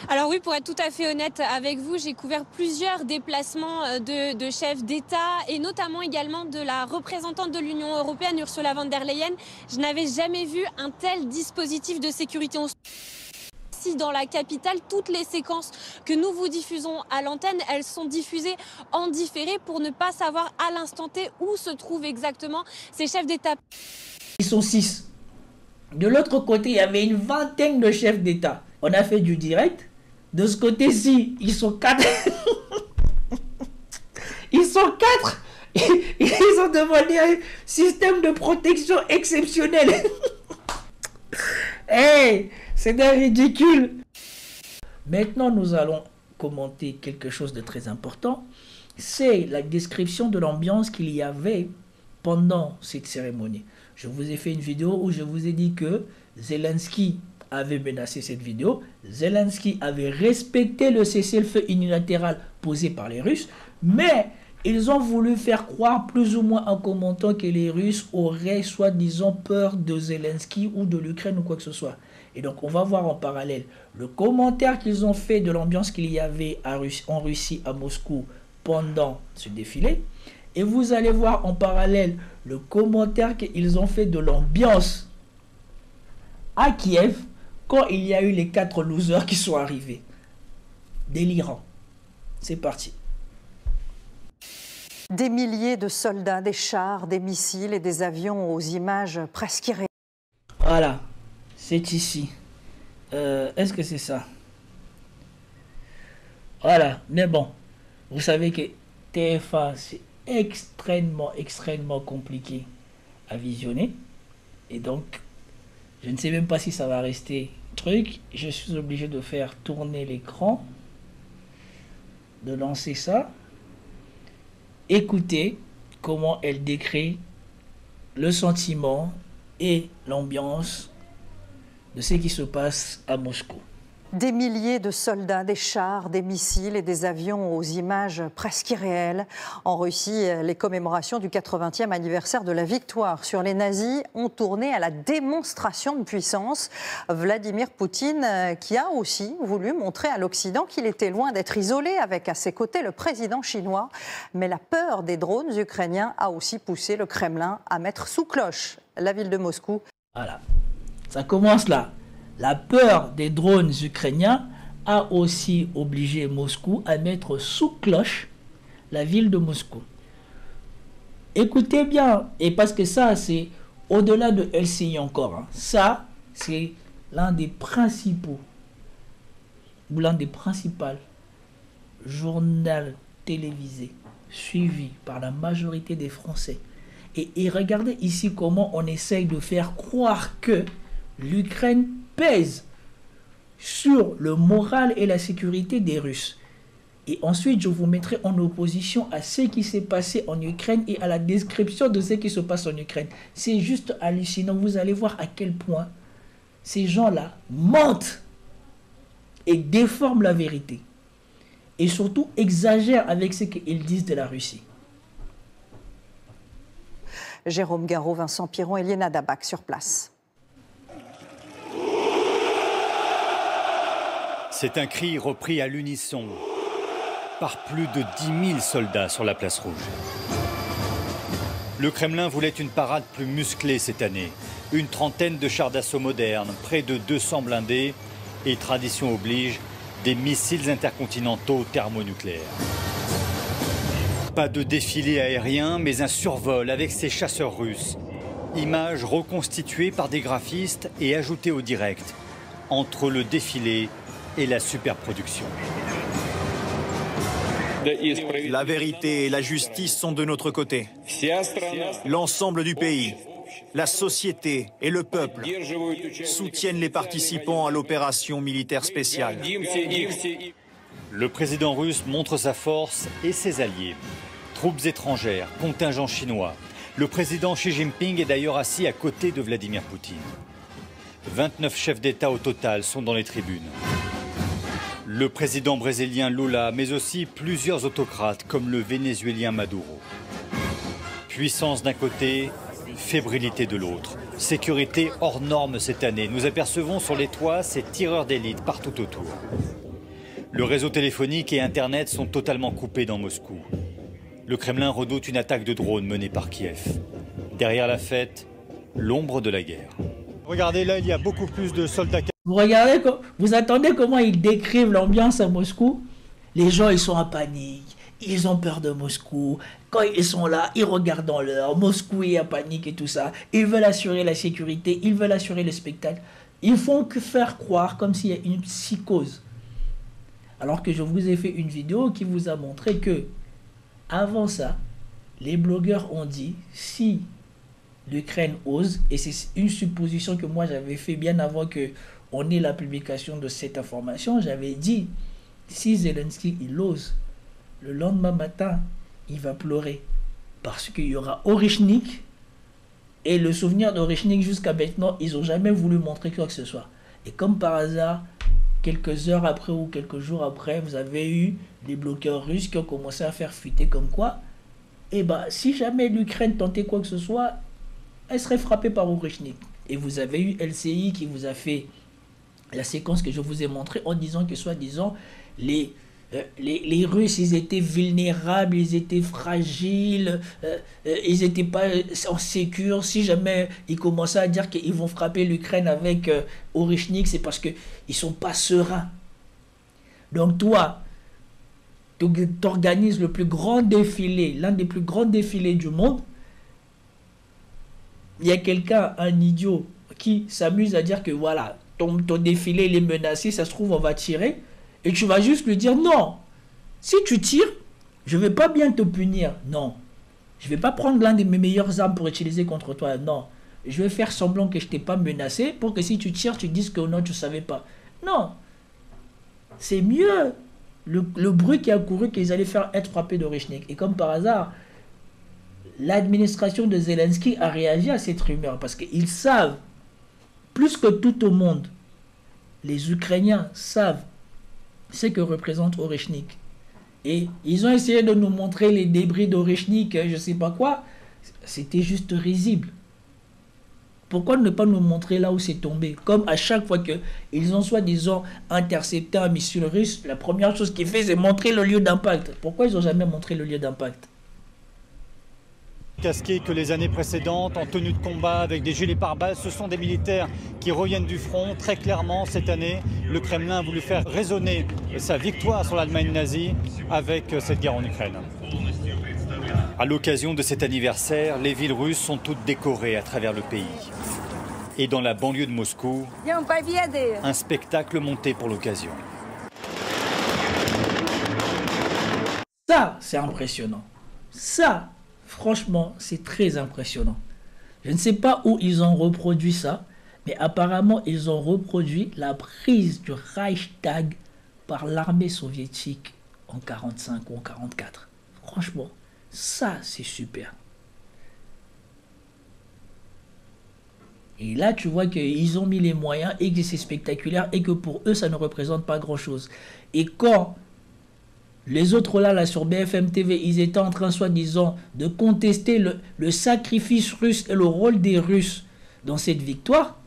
Alors oui, pour être tout à fait honnête avec vous, j'ai couvert plusieurs déplacements de chefs d'État et notamment également de la représentante de l'Union européenne, Ursula von der Leyen. Je n'avais jamais vu un tel dispositif de sécurité. Si dans la capitale, toutes les séquences que nous vous diffusons à l'antenne, elles sont diffusées en différé pour ne pas savoir à l'instant T où se trouvent exactement ces chefs d'État. Ils sont 6. De l'autre côté, il y avait une vingtaine de chefs d'État. On a fait du direct. De ce côté-ci, ils sont 4. Ils sont 4. Ils ont demandé un système de protection exceptionnel. Hey, c'est d'un ridicule. Maintenant, nous allons commenter quelque chose de très important. C'est la description de l'ambiance qu'il y avait pendant cette cérémonie. Je vous ai fait une vidéo où je vous ai dit que Zelensky avait menacé cette vidéo. Zelensky avait respecté le cessez-le-feu unilatéral posé par les Russes. Mais ils ont voulu faire croire plus ou moins en commentant que les Russes auraient soi-disant peur de Zelensky ou de l'Ukraine ou quoi que ce soit. Et donc on va voir en parallèle le commentaire qu'ils ont fait de l'ambiance qu'il y avait en Russie, à Moscou, pendant ce défilé. Et vous allez voir en parallèle le commentaire qu'ils ont fait de l'ambiance à Kiev quand il y a eu les 4 losers qui sont arrivés. Délirant. C'est parti. Des milliers de soldats, des chars, des missiles et des avions aux images presque irréelles. Voilà, c'est ici. Est-ce que c'est ça? Voilà, mais bon, vous savez que TF1, c'est extrêmement compliqué à visionner. Et donc, je ne sais même pas si ça va rester truc. Je suis obligé de faire tourner l'écran, de lancer ça. Écoutez comment elle décrit le sentiment et l'ambiance de ce qui se passe à Moscou. Des milliers de soldats, des chars, des missiles et des avions aux images presque irréelles. En Russie, les commémorations du 80e anniversaire de la victoire sur les nazis ont tourné à la démonstration de puissance. Vladimir Poutine, qui a aussi voulu montrer à l'Occident qu'il était loin d'être isolé, avec à ses côtés le président chinois. Mais la peur des drones ukrainiens a aussi poussé le Kremlin à mettre sous cloche la ville de Moscou. Voilà, ça commence là. La peur des drones ukrainiens a aussi obligé Moscou à mettre sous cloche la ville de Moscou. Écoutez bien, et parce que ça, c'est au-delà de LCI encore. Hein. Ça, c'est l'un des principaux, ou l'un des principaux journaux télévisés suivis par la majorité des Français. Et regardez ici comment on essaye de faire croire que l'Ukraine pèse sur le moral et la sécurité des Russes. Et ensuite, je vous mettrai en opposition à ce qui s'est passé en Ukraine et à la description de ce qui se passe en Ukraine. C'est juste hallucinant. Vous allez voir à quel point ces gens-là mentent et déforment la vérité. Et surtout exagèrent avec ce qu'ils disent de la Russie. Jérôme Garraud, Vincent Piron et Liena Dabac sur place. C'est un cri repris à l'unisson par plus de 10 000 soldats sur la place rouge. Le Kremlin voulait une parade plus musclée cette année. Une trentaine de chars d'assaut modernes, près de 200 blindés et, tradition oblige, des missiles intercontinentaux thermonucléaires. Pas de défilé aérien, mais un survol avec ces chasseurs russes. Images reconstituées par des graphistes et ajoutées au direct entre le défilé et la superproduction. La vérité et la justice sont de notre côté. L'ensemble du pays, la société et le peuple soutiennent les participants à l'opération militaire spéciale. Le président russe montre sa force et ses alliés. Troupes étrangères, contingents chinois. Le président Xi Jinping est d'ailleurs assis à côté de Vladimir Poutine. 29 chefs d'État au total sont dans les tribunes. Le président brésilien Lula, mais aussi plusieurs autocrates comme le vénézuélien Maduro. Puissance d'un côté, fébrilité de l'autre. Sécurité hors norme cette année. Nous apercevons sur les toits ces tireurs d'élite partout autour. Le réseau téléphonique et Internet sont totalement coupés dans Moscou. Le Kremlin redoute une attaque de drone menée par Kiev. Derrière la fête, l'ombre de la guerre. Regardez, là, il y a beaucoup plus de soldats. Vous regardez, vous attendez comment ils décrivent l'ambiance à Moscou? Les gens, ils sont en panique. Ils ont peur de Moscou. Quand ils sont là, ils regardent dans l'heure. Moscou est en panique et tout ça. Ils veulent assurer la sécurité. Ils veulent assurer le spectacle. Ils font que faire croire comme s'il y a une psychose. Alors que je vous ai fait une vidéo qui vous a montré que, avant ça, les blogueurs ont dit, si l'Ukraine ose, et c'est une supposition que moi j'avais fait bien avant qu'on ait la publication de cette information, j'avais dit, si Zelensky il ose, le lendemain matin, il va pleurer. Parce qu'il y aura Orychnik, et le souvenir d'Orychnik jusqu'à maintenant, ils n'ont jamais voulu montrer quoi que ce soit. Et comme par hasard, quelques heures après ou quelques jours après, vous avez eu des bloqueurs russes qui ont commencé à faire fuiter comme quoi, et ben si jamais l'Ukraine tentait quoi que ce soit, elle serait frappée par Orychnik. Et vous avez eu LCI qui vous a fait la séquence que je vous ai montrée en disant que soi-disant les Russes, ils étaient vulnérables, ils étaient fragiles, ils n'étaient pas en sécurité. Si jamais ils commençaient à dire qu'ils vont frapper l'Ukraine avec Orychnik, c'est parce qu'ils ne sont pas sereins. Donc toi, tu organises le plus grand défilé, l'un des plus grands défilés du monde. Il y a quelqu'un, un idiot, qui s'amuse à dire que voilà, ton défilé il est menacé, ça se trouve on va tirer. Et tu vas juste lui dire non. Si tu tires, je ne vais pas bien te punir. Non. Je ne vais pas prendre l'un de mes meilleures armes pour utiliser contre toi. Non. Je vais faire semblant que je ne t'ai pas menacé pour que si tu tires, tu dises que non, tu ne savais pas. Non. C'est mieux. Le bruit qui a couru qu'ils allaient faire être frappés d'Orychnik. Et comme par hasard, l'administration de Zelensky a réagi à cette rumeur parce qu'ils savent, plus que tout au monde, les Ukrainiens savent ce que représente Orychnik. Et ils ont essayé de nous montrer les débris d'Orychnik, je ne sais pas quoi. C'était juste risible. Pourquoi ne pas nous montrer là où c'est tombé? Comme à chaque fois qu'ils ont soi-disant intercepté un missile russe, la première chose qu'ils font, c'est montrer le lieu d'impact. Pourquoi ils n'ont jamais montré le lieu d'impact? Casqués que les années précédentes, en tenue de combat avec des gilets pare-balles, ce sont des militaires qui reviennent du front. Très clairement, cette année, le Kremlin a voulu faire résonner sa victoire sur l'Allemagne nazie avec cette guerre en Ukraine. À l'occasion de cet anniversaire, les villes russes sont toutes décorées à travers le pays. Et dans la banlieue de Moscou, un spectacle monté pour l'occasion. Ça, c'est impressionnant. Ça, franchement, c'est très impressionnant. Je ne sais pas où ils ont reproduit ça, mais apparemment, ils ont reproduit la prise du Reichstag par l'armée soviétique en 1945 ou en 1944. Franchement, ça, c'est super. Et là, tu vois qu'ils ont mis les moyens et que c'est spectaculaire et que pour eux, ça ne représente pas grand-chose. Et quand les autres là sur BFM TV, ils étaient en train, soi-disant, de contester le sacrifice russe et le rôle des Russes dans cette victoire,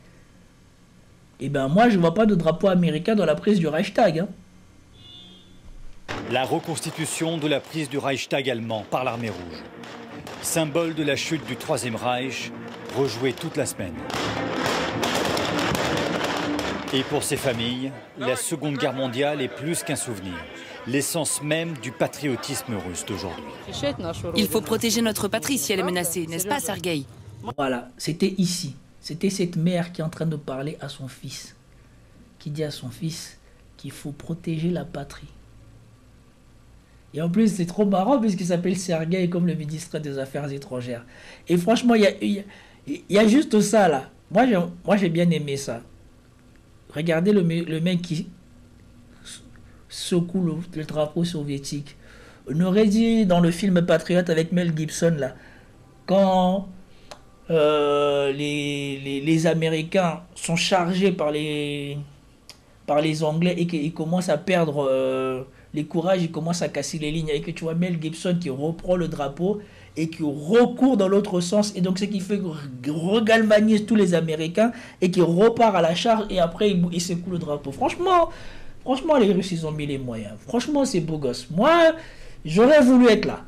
eh bien moi, je ne vois pas de drapeau américain dans la prise du Reichstag. Hein. La reconstitution de la prise du Reichstag allemand par l'armée rouge. Symbole de la chute du Troisième Reich, rejoué toute la semaine. Et pour ces familles, la Seconde Guerre mondiale est plus qu'un souvenir. L'essence même du patriotisme russe d'aujourd'hui. Il faut protéger notre patrie si elle est menacée, n'est-ce pas, Sergueï? Voilà, c'était ici. C'était cette mère qui est en train de parler à son fils. Qui dit à son fils qu'il faut protéger la patrie. Et en plus, c'est trop marrant puisqu'il s'appelle Sergueï comme le ministre des Affaires étrangères. Et franchement, il y a juste ça là. Moi, j'ai bien aimé ça. Regardez le mec qui secoue le drapeau soviétique. On aurait dit dans le film Patriote avec Mel Gibson là, quand les Américains sont chargés par les Anglais et qu'ils commencent à perdre les courages, ils commencent à casser les lignes, et que tu vois Mel Gibson qui reprend le drapeau et qui recourt dans l'autre sens, et donc ce qui fait regalvanise tous les Américains et qui repart à la charge et après il secoue le drapeau. Franchement, Franchement, les Russes, ils ont mis les moyens. Franchement, c'est beau gosse. Moi, j'aurais voulu être là.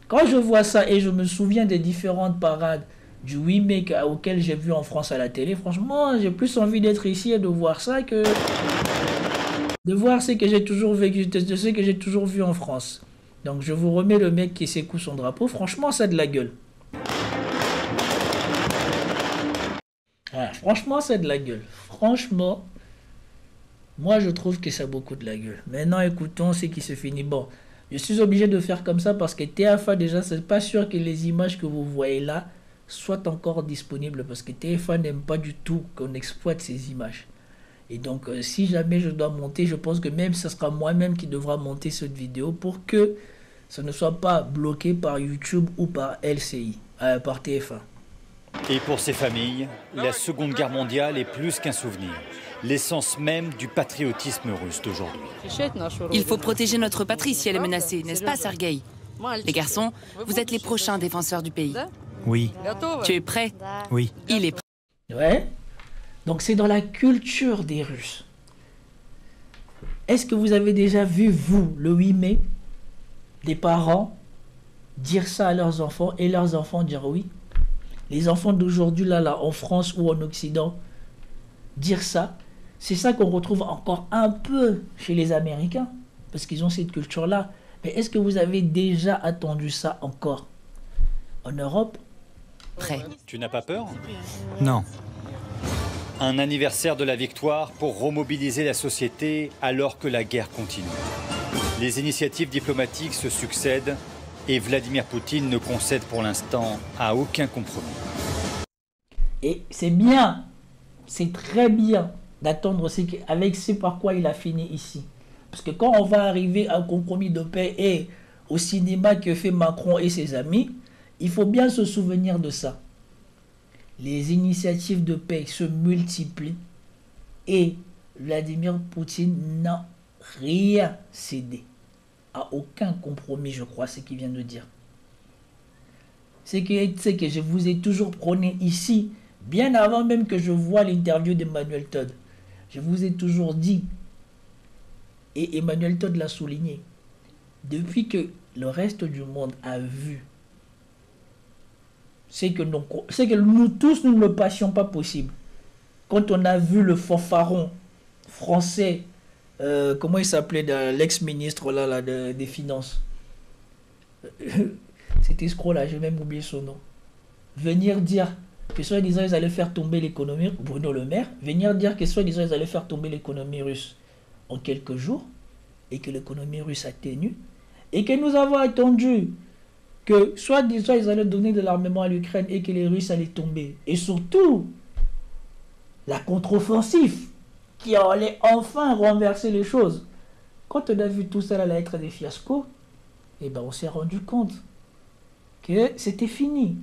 Quand je vois ça et je me souviens des différentes parades du 8 mai auxquelles j'ai vu en France à la télé, franchement, j'ai plus envie d'être ici et de voir ça que de voir ce que j'ai toujours vécu, de ce que j'ai toujours vu en France. Donc je vous remets le mec qui secoue son drapeau. Franchement, ça a de la gueule. Voilà, franchement, ça a de la gueule. Franchement, moi, je trouve que ça a beaucoup de la gueule. Maintenant, écoutons ce qui se finit. Bon, je suis obligé de faire comme ça parce que TF1, déjà, c'est pas sûr que les images que vous voyez là soient encore disponibles parce que TF1 n'aime pas du tout qu'on exploite ces images. Et donc, si jamais je dois monter, je pense que même ce sera moi-même qui devra monter cette vidéo pour que ça ne soit pas bloqué par YouTube ou par LCI, par TF1. Et pour ces familles, la Seconde Guerre mondiale est plus qu'un souvenir, l'essence même du patriotisme russe d'aujourd'hui. Il faut protéger notre patrie si elle est menacée, n'est-ce pas, Sergueï? Les garçons, vous êtes les prochains défenseurs du pays. Oui. Tu es prêt? Oui. Il est prêt. Ouais. Donc c'est dans la culture des Russes. Est-ce que vous avez déjà vu, vous, le 8 mai, des parents dire ça à leurs enfants et leurs enfants dire oui? Les enfants d'aujourd'hui, là, en France ou en Occident, dire ça, c'est ça qu'on retrouve encore un peu chez les Américains, parce qu'ils ont cette culture-là. Mais est-ce que vous avez déjà attendu ça encore en Europe? Prêt. Tu n'as pas peur? Non. Un anniversaire de la victoire pour remobiliser la société alors que la guerre continue. Les initiatives diplomatiques se succèdent et Vladimir Poutine ne concède pour l'instant à aucun compromis. Et c'est bien, c'est très bien d'attendre avec ce par quoi il a fini ici. Parce que quand on va arriver à un compromis de paix et au cinéma que fait Macron et ses amis, il faut bien se souvenir de ça. Les initiatives de paix se multiplient et Vladimir Poutine n'a rien cédé. À aucun compromis, je crois, ce qu'il vient de dire. C'est que je vous ai toujours prôné ici, bien avant même que je voie l'interview d'Emmanuel Todd. Je vous ai toujours dit, et Emmanuel Todd l'a souligné, depuis que le reste du monde a vu, c'est que nous tous, nous ne le passions pas possible. Quand on a vu le fanfaron français, comment il s'appelait, l'ex-ministre là, des Finances, cet escroc là, j'ai même oublié son nom, venir dire que soi-disant ils allaient faire tomber l'économie, Bruno Le Maire, venir dire que soi-disant ils allaient faire tomber l'économie russe en quelques jours, et que l'économie russe a tenu, et que nous avons attendu que soi-disant ils allaient donner de l'armement à l'Ukraine et que les Russes allaient tomber. Et surtout, la contre-offensive qui allait enfin renverser les choses. Quand on a vu tout ça allait être des fiascos, eh ben on s'est rendu compte que c'était fini.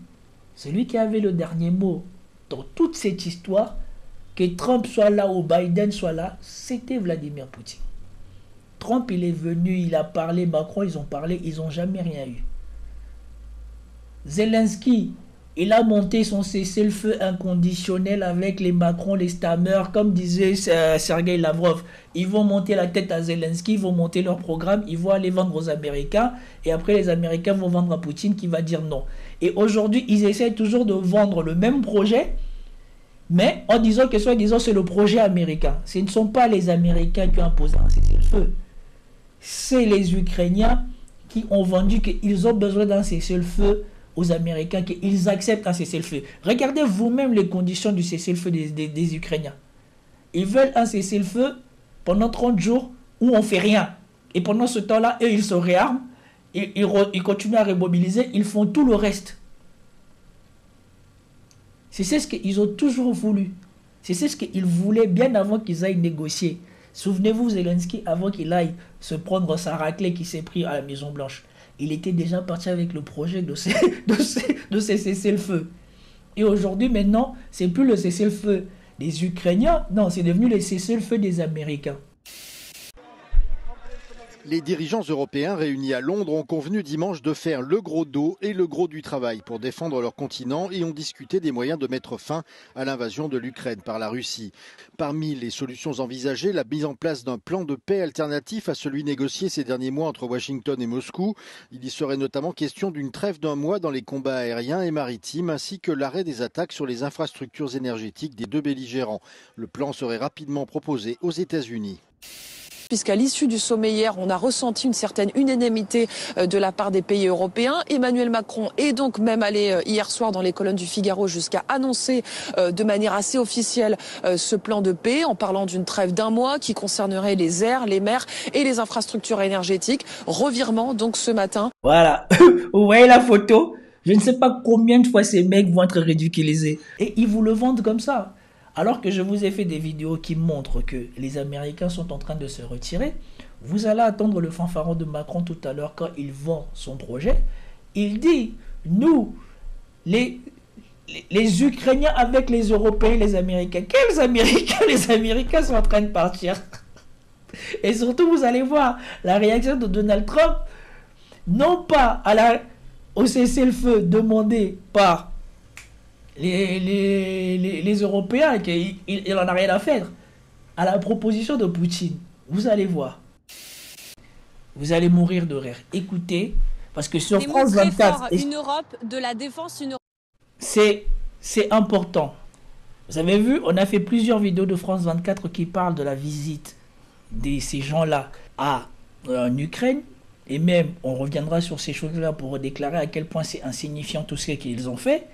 Celui qui avait le dernier mot dans toute cette histoire, que Trump soit là ou Biden soit là, c'était Vladimir Poutine. Trump, il est venu, il a parlé, Macron, ils ont parlé, ils n'ont jamais rien eu. Zelensky, il a monté son cessez-le-feu inconditionnel avec les Macron, les stammers, comme disait Sergueï Lavrov. Ils vont monter la tête à Zelensky, ils vont monter leur programme, ils vont aller vendre aux Américains, et après les Américains vont vendre à Poutine qui va dire non. Et aujourd'hui, ils essaient toujours de vendre le même projet, mais en disant que soi-disant c'est le projet américain. Ce ne sont pas les Américains qui ont imposé un cessez-le-feu. C'est les Ukrainiens qui ont vendu qu'ils ont besoin d'un cessez-le-feu aux Américains, qu'ils acceptent un cessez-le-feu. Regardez vous-même les conditions du cessez-le-feu des Ukrainiens. Ils veulent un cessez-le-feu pendant 30 jours où on ne fait rien. Et pendant ce temps-là, eux, ils se réarment, ils continuent à remobiliser, ils font tout le reste. C'est ce qu'ils ont toujours voulu. C'est ce qu'ils voulaient bien avant qu'ils aillent négocier. Souvenez-vous, Zelensky, avant qu'il aille se prendre sa raclée qui s'est pris à la Maison-Blanche, il était déjà parti avec le projet de cessez-le-feu. Et aujourd'hui, maintenant, c'est plus le cessez-le-feu des Ukrainiens, non, c'est devenu le cessez-le-feu des Américains. Les dirigeants européens réunis à Londres ont convenu dimanche de faire le gros dos et le gros du travail pour défendre leur continent et ont discuté des moyens de mettre fin à l'invasion de l'Ukraine par la Russie. Parmi les solutions envisagées, la mise en place d'un plan de paix alternatif à celui négocié ces derniers mois entre Washington et Moscou. Il y serait notamment question d'une trêve d'1 mois dans les combats aériens et maritimes ainsi que l'arrêt des attaques sur les infrastructures énergétiques des deux belligérants. Le plan serait rapidement proposé aux États-Unis. Puisqu'à l'issue du sommet hier, on a ressenti une certaine unanimité de la part des pays européens. Emmanuel Macron est donc même allé hier soir dans les colonnes du Figaro jusqu'à annoncer de manière assez officielle ce plan de paix en parlant d'une trêve d'1 mois qui concernerait les airs, les mers et les infrastructures énergétiques. Revirement donc ce matin. Voilà, vous voyez la photo? Je ne sais pas combien de fois ces mecs vont être ridiculisés. Et ils vous le vendent comme ça. Alors que je vous ai fait des vidéos qui montrent que les Américains sont en train de se retirer, vous allez attendre le fanfaron de Macron tout à l'heure quand il vend son projet. Il dit, nous, les Ukrainiens avec les Européens et les Américains. Quels Américains? Les Américains sont en train de partir. Et surtout, vous allez voir la réaction de Donald Trump, non pas au cessez-le-feu demandé par les Européens, qu'il n'en a rien à faire, à la proposition de Poutine. Vous allez voir. Vous allez mourir de rire. Écoutez, parce que sur France 24... Une Europe de la défense, une Europe... C'est important. Vous avez vu, on a fait plusieurs vidéos de France 24 qui parlent de la visite de ces gens-là en Ukraine. Et même, on reviendra sur ces choses-là pour déclarer à quel point c'est insignifiant tout ce qu'ils ont fait.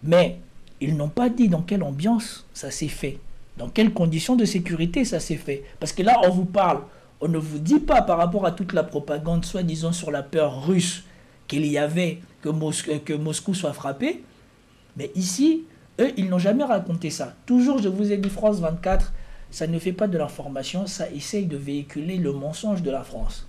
Mais ils n'ont pas dit dans quelle ambiance ça s'est fait, dans quelles conditions de sécurité ça s'est fait. Parce que là, on vous parle, on ne vous dit pas par rapport à toute la propagande, soi-disant sur la peur russe qu'il y avait que Moscou soit frappé. Mais ici, eux, ils n'ont jamais raconté ça. Toujours, je vous ai dit, France 24, ça ne fait pas de l'information, ça essaye de véhiculer le mensonge de la France.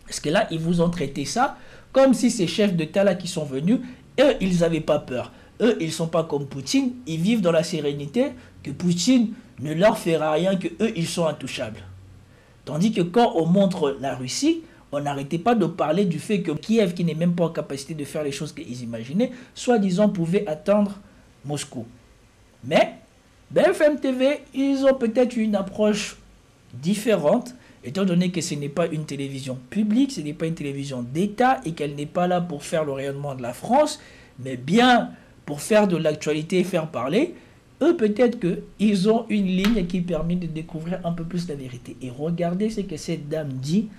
Parce que là, ils vous ont traité ça comme si ces chefs d'État-là qui sont venus, eux, ils n'avaient pas peur. Eux, ils ne sont pas comme Poutine, ils vivent dans la sérénité, que Poutine ne leur fera rien, que eux, ils sont intouchables. Tandis que quand on montre la Russie, on n'arrêtait pas de parler du fait que Kiev, qui n'est même pas en capacité de faire les choses qu'ils imaginaient, soi-disant pouvait atteindre Moscou. Mais BFM TV, ils ont peut-être une approche différente, étant donné que ce n'est pas une télévision publique, ce n'est pas une télévision d'État et qu'elle n'est pas là pour faire le rayonnement de la France, mais bien pour faire de l'actualité et faire parler. Eux, peut-être qu'ils ont une ligne qui permet de découvrir un peu plus la vérité. Et regardez ce que cette dame dit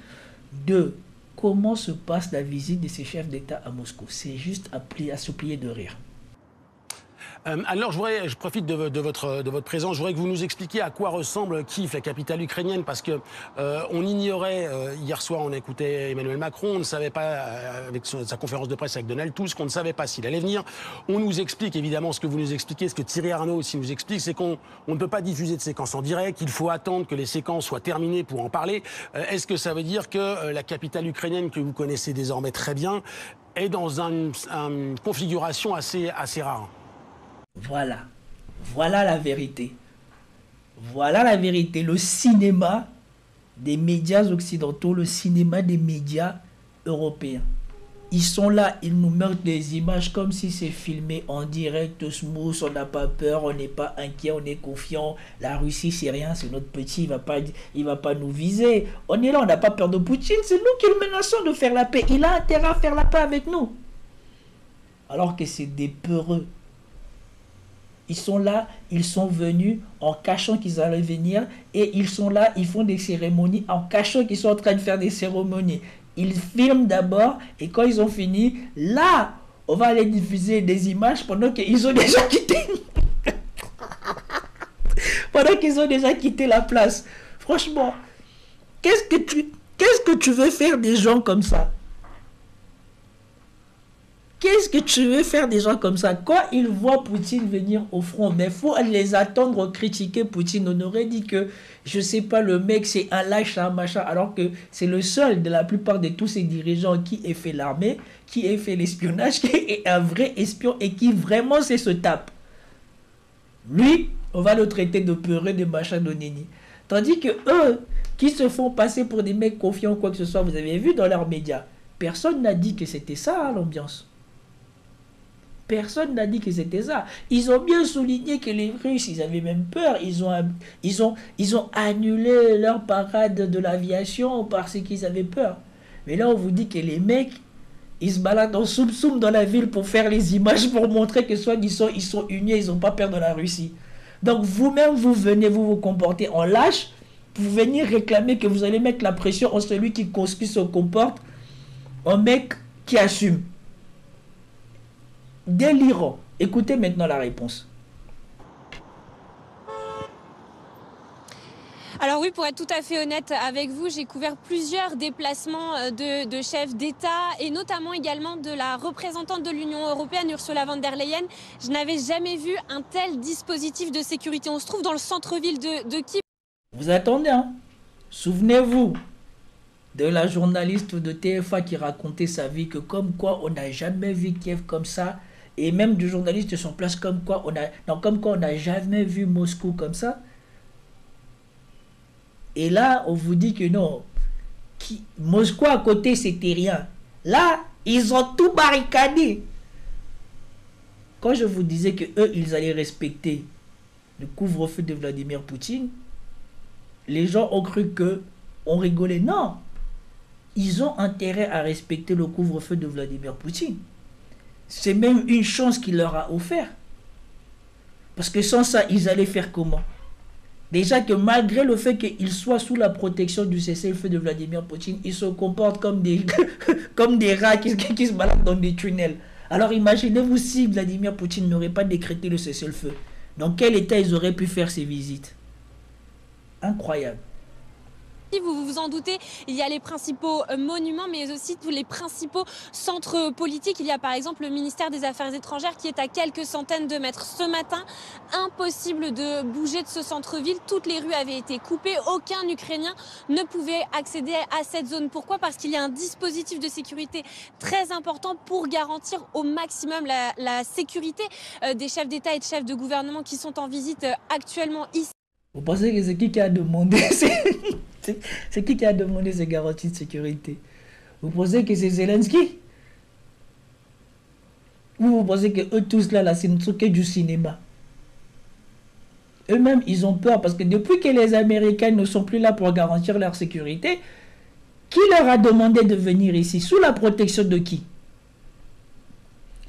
de comment se passe la visite de ces chefs d'État à Moscou. C'est juste à se plier de rire. Alors, je profite de votre présence. Je voudrais que vous nous expliquiez à quoi ressemble Kiev, la capitale ukrainienne, parce que on ignorait, hier soir, on écoutait Emmanuel Macron, on ne savait pas, avec sa conférence de presse avec Donald Tusk, on ne savait pas s'il allait venir. On nous explique, évidemment, ce que vous nous expliquez, ce que Thierry Arnaud aussi nous explique, c'est qu'on ne peut pas diffuser de séquences en direct, qu'il faut attendre que les séquences soient terminées pour en parler. Est-ce que ça veut dire que la capitale ukrainienne, que vous connaissez désormais très bien, est dans une configuration assez rare? Voilà la vérité. Voilà la vérité. Le cinéma des médias occidentaux, le cinéma des médias européens. Ils sont là, ils nous montrent des images comme si c'est filmé en direct, smooth, on n'a pas peur, on n'est pas inquiet, on est confiant. La Russie, c'est rien, c'est notre petit, il va pas nous viser. On est là, on n'a pas peur de Poutine, c'est nous qui le menaçons de faire la paix. Il a intérêt à faire la paix avec nous. Alors que c'est des peureux. Ils sont là, ils sont venus en cachant qu'ils allaient venir et ils sont là, ils font des cérémonies en cachant qu'ils sont en train de faire des cérémonies. Ils filment d'abord et quand ils ont fini, là, on va aller diffuser des images pendant qu'ils ont déjà quitté. Pendant qu'ils ont déjà quitté la place. Franchement, qu'est-ce que tu veux faire des gens comme ça? Qu'est-ce que tu veux faire des gens comme ça? Quand ils voient Poutine venir au front, mais il faut les attendre critiquer Poutine. On aurait dit que, je sais pas, le mec c'est un lâche, un machin, alors que c'est le seul de la plupart de tous ces dirigeants qui ait fait l'armée, qui ait fait l'espionnage, qui est un vrai espion et qui vraiment se tape. Lui, on va le traiter de peureux, de machin, de nini. Tandis que eux, qui se font passer pour des mecs confiants ou quoi que ce soit, vous avez vu dans leurs médias, personne n'a dit que c'était ça l'ambiance. Personne n'a dit que c'était ça. Ils ont bien souligné que les Russes, ils avaient même peur. Ils ont annulé leur parade de l'aviation parce qu'ils avaient peur. Mais là, on vous dit que les mecs, ils se baladent en soum-soum dans la ville pour faire les images, pour montrer que soit ils sont unis, ils n'ont pas peur de la Russie. Donc vous-même, vous venez, vous comportez en lâche pour venir réclamer que vous allez mettre la pression en celui qui se comporte en mec qui assume. Délirant. Écoutez maintenant la réponse. Alors oui, pour être tout à fait honnête avec vous, j'ai couvert plusieurs déplacements de chefs d'État et notamment également de la représentante de l'Union européenne, Ursula von der Leyen. Je n'avais jamais vu un tel dispositif de sécurité. On se trouve dans le centre-ville de Kiev. Vous attendez, hein? Souvenez-vous de la journaliste de TF1 qui racontait sa vie, que comme quoi on n'a jamais vu Kiev comme ça, et même du journaliste sur place comme quoi on n'a jamais vu Moscou comme ça. Et là, on vous dit que non, Moscou à côté, c'était rien. Là, ils ont tout barricadé. Quand je vous disais que eux, ils allaient respecter le couvre-feu de Vladimir Poutine, les gens ont cru que on rigolait. Non, ils ont intérêt à respecter le couvre-feu de Vladimir Poutine. C'est même une chance qu'il leur a offert. Parce que sans ça, ils allaient faire comment? Déjà que malgré le fait qu'ils soient sous la protection du cessez-le-feu de Vladimir Poutine, ils se comportent comme des, comme des rats qui se baladent dans des tunnels. Alors imaginez-vous si Vladimir Poutine n'aurait pas décrété le cessez-le-feu. Dans quel état ils auraient pu faire ces visites? Incroyable. Vous vous en doutez, il y a les principaux monuments, mais aussi tous les principaux centres politiques. Il y a par exemple le ministère des Affaires étrangères qui est à quelques centaines de mètres. Ce matin, impossible de bouger de ce centre-ville. Toutes les rues avaient été coupées. Aucun Ukrainien ne pouvait accéder à cette zone. Pourquoi? Parce qu'il y a un dispositif de sécurité très important pour garantir au maximum la sécurité des chefs d'État et de chefs de gouvernement qui sont en visite actuellement ici. Vous pensez que c'est qui a demandé c'est qui a demandé ces garanties de sécurité? Vous pensez que c'est Zelensky? Ou vous pensez que eux tous là, c'est que du cinéma? Eux-mêmes, ils ont peur parce que depuis que les Américains ne sont plus là pour garantir leur sécurité, qui leur a demandé de venir ici? Sous la protection de qui?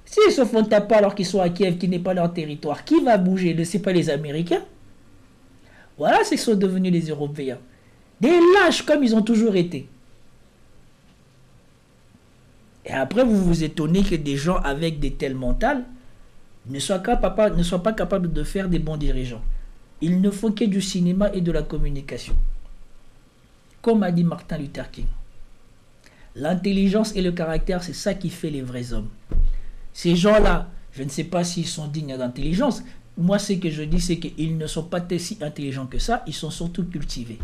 S'ils se font taper alors qu'ils sont à Kiev, qui n'est pas leur territoire, qui va bouger? Ce n'est pas les Américains. Voilà ce qu'ils sont devenus les Européens. Des lâches comme ils ont toujours été. Et après, vous vous étonnez que des gens avec des tels mentales ne soient pas capables de faire des bons dirigeants. Il ne faut que du cinéma et de la communication. Comme a dit Martin Luther King. L'intelligence et le caractère, c'est ça qui fait les vrais hommes. Ces gens-là, je ne sais pas s'ils sont dignes d'intelligence. Moi, ce que je dis, c'est qu'ils ne sont pas si intelligents que ça. Ils sont surtout cultivés.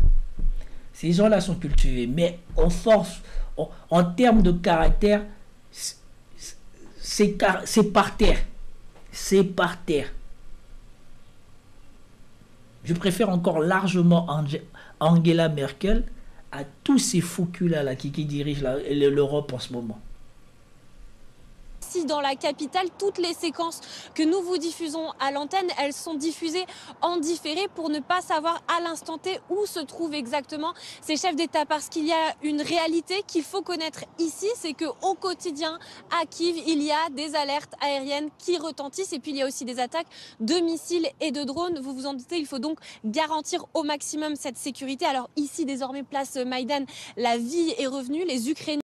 Ces gens-là sont cultivés. Mais en force, en termes de caractère, c'est par terre. C'est par terre. Je préfère encore largement Angela Merkel à tous ces fous culs-là qui dirigent l'Europe en ce moment. Ici dans la capitale, toutes les séquences que nous vous diffusons à l'antenne, elles sont diffusées en différé pour ne pas savoir à l'instant T où se trouvent exactement ces chefs d'État. Parce qu'il y a une réalité qu'il faut connaître ici, c'est qu'au quotidien à Kiev, il y a des alertes aériennes qui retentissent et puis il y a aussi des attaques de missiles et de drones. Vous vous en doutez, il faut donc garantir au maximum cette sécurité. Alors ici, désormais, place Maïdan, la vie est revenue. Les Ukrainiens.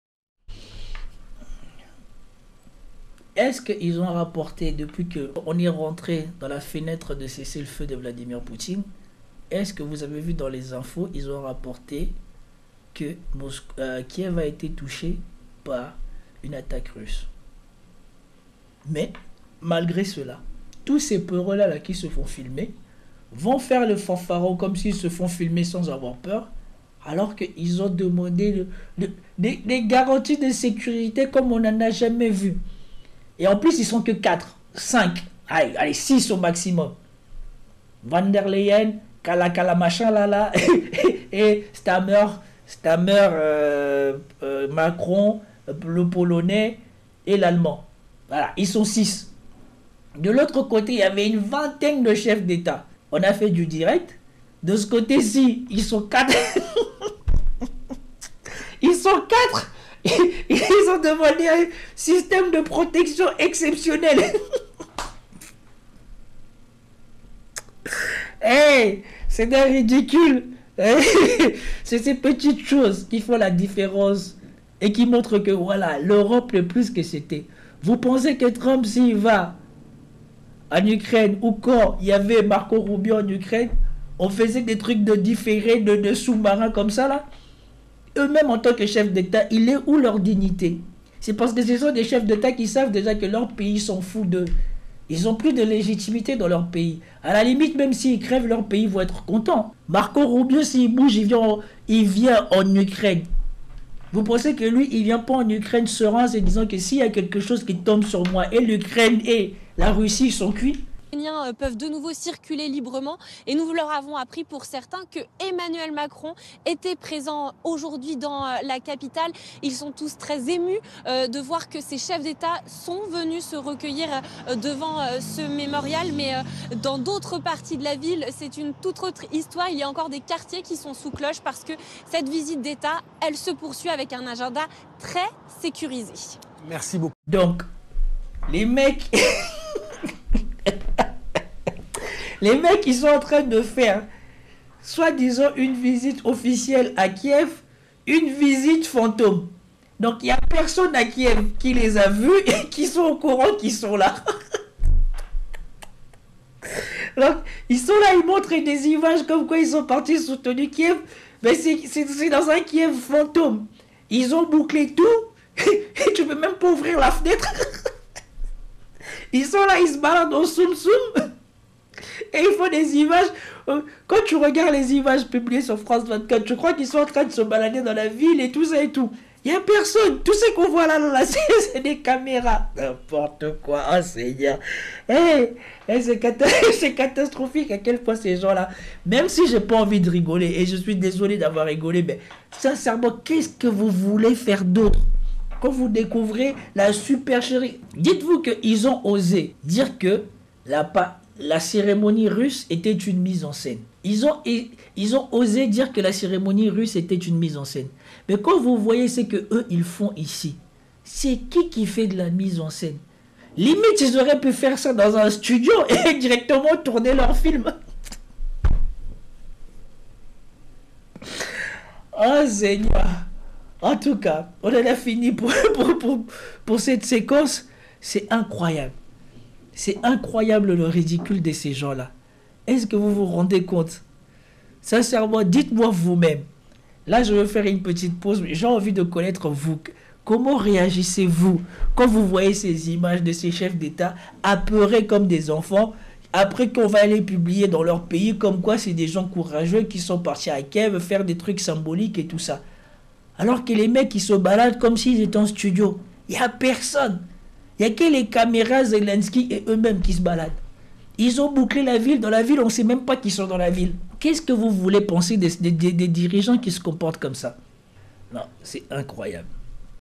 Est-ce qu'ils ont rapporté, depuis qu'on est rentré dans la fenêtre de cessez-le-feu de Vladimir Poutine, est-ce que vous avez vu dans les infos, ils ont rapporté que Kiev a été touché par une attaque russe? Mais, malgré cela, tous ces peureux-là qui se font filmer vont faire le fanfaron comme s'ils se font filmer sans avoir peur, alors qu'ils ont demandé des garanties de sécurité comme on n'en a jamais vu. Et en plus, ils sont que 4, 5, allez 6 au maximum. Von der Leyen, Kala machin là, et Stammer, Macron, le Polonais et l'Allemand. Voilà, ils sont 6. De l'autre côté, il y avait une vingtaine de chefs d'État. On a fait du direct. De ce côté-ci, ils sont 4. Ils sont 4. Ils ont demandé un système de protection exceptionnel. Hey, c'est d'un ridicule. C'est ces petites choses qui font la différence et qui montrent que voilà, l'Europe n'est plus ce que c'était. Vous pensez que Trump, s'il va en Ukraine ou quand il y avait Marco Rubio en Ukraine, on faisait des trucs de différés, de sous-marins comme ça là? Eux-mêmes en tant que chefs d'État, il est où leur dignité? C'est parce que ce sont des chefs d'État qui savent déjà que leur pays s'en fout d'eux. Ils n'ont plus de légitimité dans leur pays. À la limite, même s'ils crèvent, leur pays vont être contents. Marco Rubio, s'il bouge, il vient en Ukraine. Vous pensez que lui, il ne vient pas en Ukraine serein en disant que s'il y a quelque chose qui tombe sur moi, et l'Ukraine et la Russie sont cuits? Les Ukrainiens peuvent de nouveau circuler librement et nous leur avons appris pour certains que Emmanuel Macron était présent aujourd'hui dans la capitale. Ils sont tous très émus de voir que ces chefs d'État sont venus se recueillir devant ce mémorial, mais dans d'autres parties de la ville, c'est une toute autre histoire. Il y a encore des quartiers qui sont sous cloche parce que cette visite d'État, elle se poursuit avec un agenda très sécurisé. Merci beaucoup. Donc, les mecs... Les mecs, ils sont en train de faire, soi-disant, une visite officielle à Kiev, une visite fantôme. Donc, il n'y a personne à Kiev qui les a vus et qui sont au courant qu'ils sont là. Donc, ils sont là, ils montrent des images comme quoi ils sont partis soutenir Kiev. Mais c'est dans un Kiev fantôme. Ils ont bouclé tout. Et tu ne peux même pas ouvrir la fenêtre. Ils sont là, ils se baladent au soum-soum. Et ils font des images. Quand tu regardes les images publiées sur France 24, tu crois qu'ils sont en train de se balader dans la ville et tout ça et tout. Il n'y a personne. Tout ce qu'on voit là, c'est des caméras. N'importe quoi. Oh Seigneur. C'est catastrophique à quel point ces gens-là, même si j'ai pas envie de rigoler, et je suis désolé d'avoir rigolé, mais sincèrement, qu'est-ce que vous voulez faire d'autre? Quand vous découvrez la supercherie, dites-vous qu'ils ont osé dire que la cérémonie russe était une mise en scène. Ils ont osé dire que la cérémonie russe était une mise en scène. Mais quand vous voyez ce que eux ils font ici, c'est qui fait de la mise en scène? Limite, ils auraient pu faire ça dans un studio et directement tourner leur film. Oh Seigneur. En tout cas, on en a fini pour cette séquence. C'est incroyable. C'est incroyable le ridicule de ces gens-là. Est-ce que vous vous rendez compte? Sincèrement, dites-moi vous-même. Là, je vais faire une petite pause. J'ai envie de connaître vous. Comment réagissez-vous quand vous voyez ces images de ces chefs d'État apeurés comme des enfants, après qu'on va les publier dans leur pays, comme quoi c'est des gens courageux qui sont partis à Kiev faire des trucs symboliques et tout ça. Alors que les mecs, ils se baladent comme s'ils étaient en studio. Il n'y a personne. Il n'y a que les caméras Zelensky et eux-mêmes qui se baladent. Ils ont bouclé la ville. Dans la ville, on ne sait même pas qu'ils sont dans la ville. Qu'est-ce que vous voulez penser des dirigeants qui se comportent comme ça? Non, c'est incroyable.